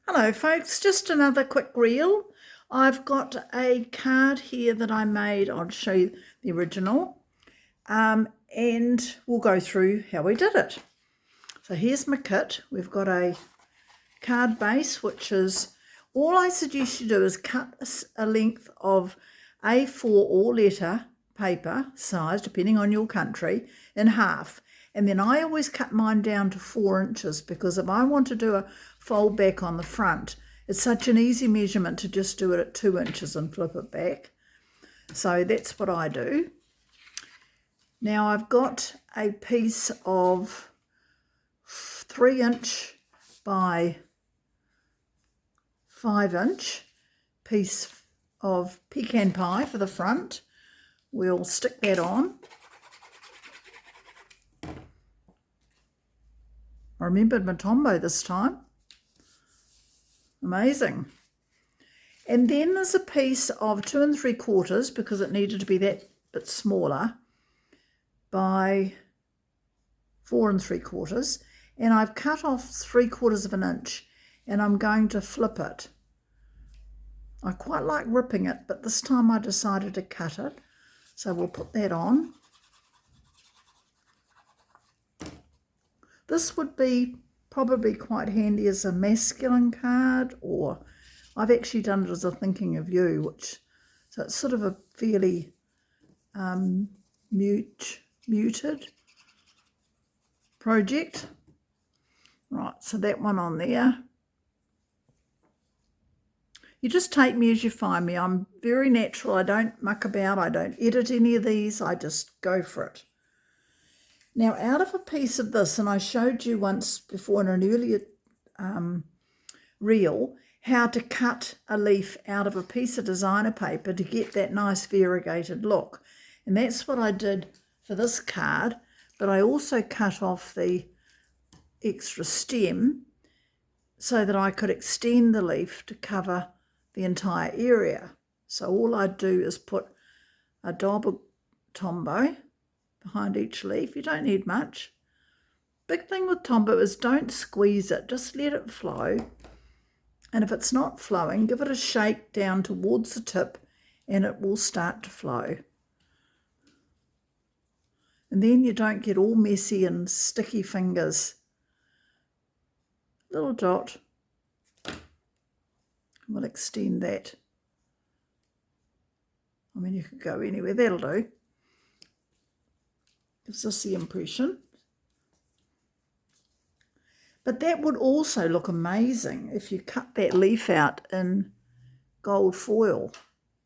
Hello folks, just another quick reel. I've got a card here that I made. I'll show you the original and we'll go through how we did it. So here's my kit. We've got a card base, which is, all I suggest you do is cut a length of A4 or letter paper size, depending on your country, in half. And then I always cut mine down to 4 inches, because if I want to do a fold back on the front, it's such an easy measurement to just do it at 2 inches and flip it back. So that's what I do. Now I've got a piece of 3" by 5" piece of pecan pie for the front. We'll stick that on. I remembered my Tombow this time. Amazing. And then there's a piece of 2 3/4, because it needed to be that bit smaller, by 4 3/4, and I've cut off 3/4 of an inch, and I'm going to flip it. I quite like ripping it, but this time I decided to cut it, so we'll put that on. This would be probably quite handy as a masculine card, or I've actually done it as a thinking of you, so it's sort of a fairly muted project. Right, so that one on there. You just take me as you find me. I'm very natural. I don't muck about. I don't edit any of these. I just go for it. Now, out of a piece of this, and I showed you once before in an earlier reel, how to cut a leaf out of a piece of designer paper to get that nice variegated look. And that's what I did for this card, but I also cut off the extra stem so that I could extend the leaf to cover the entire area. So all I do is put a dab of Tombow behind each leaf. You don't need much. Big thing with Tombow is don't squeeze it, just let it flow. And if it's not flowing, give it a shake down towards the tip and it will start to flow. And then you don't get all messy and sticky fingers. Little dot. We'll extend that. I mean, you could go anywhere, that'll do. Gives us the impression. But that would also look amazing if you cut that leaf out in gold foil.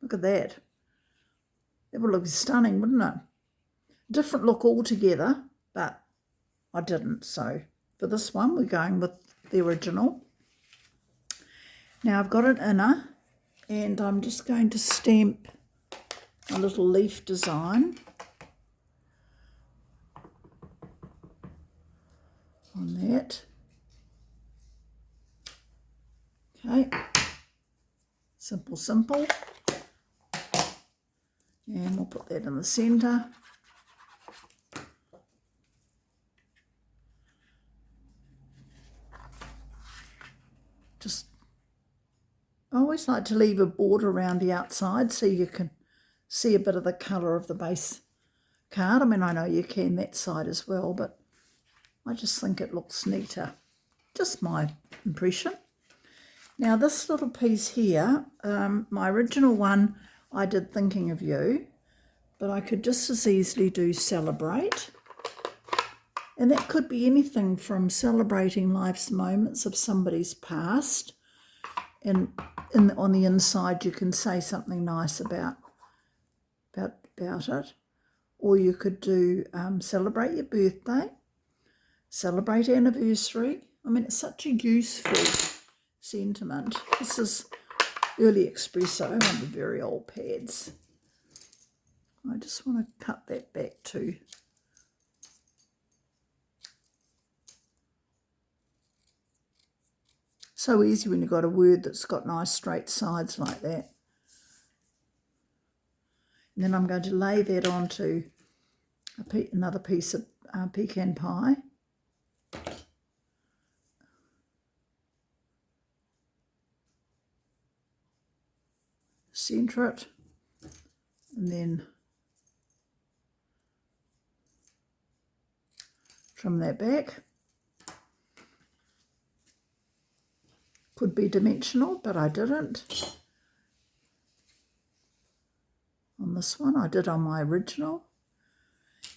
Look at that. That would look stunning, wouldn't it? Different look altogether, but I didn't. So for this one, we're going with the original. Now I've got an inner, and I'm just going to stamp a little leaf design on that. Okay, simple. And we'll put that in the centre. I always like to leave a border around the outside so you can see a bit of the colour of the base card. I mean, I know you can that side as well, but I just think it looks neater. Just my impression. Now this little piece here, my original one, I did thinking of you, but I could just as easily do celebrate. And that could be anything from celebrating life's moments of somebody's past, and on the inside you can say something nice about it. Or you could do celebrate your birthday, celebrate anniversary. I mean, it's such a useful sentiment. This is early espresso on the very old pads. I just want to cut that back too. So easy when you've got a word that's got nice straight sides like that. And then I'm going to lay that onto another piece of pecan pie. centre it, and then trim that back. Could be dimensional, but I didn't. On this one, I did on my original.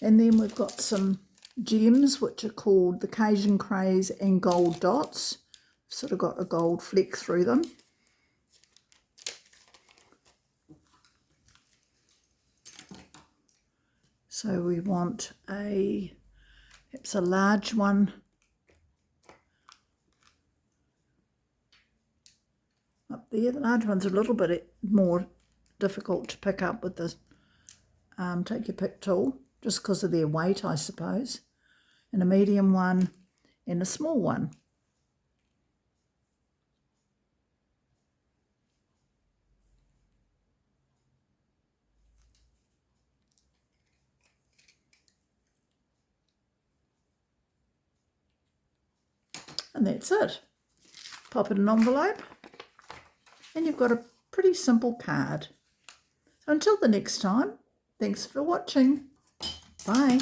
And then we've got some gems, which are called the Cajun Craze and Gold Dots. Sort of got a gold fleck through them. So we want perhaps a large one up there. The large one's a little bit more difficult to pick up with the take your pick tool, just because of their weight, I suppose. And a medium one and a small one. And that's it. Pop it in an envelope and you've got a pretty simple card. So until the next time, thanks for watching. Bye.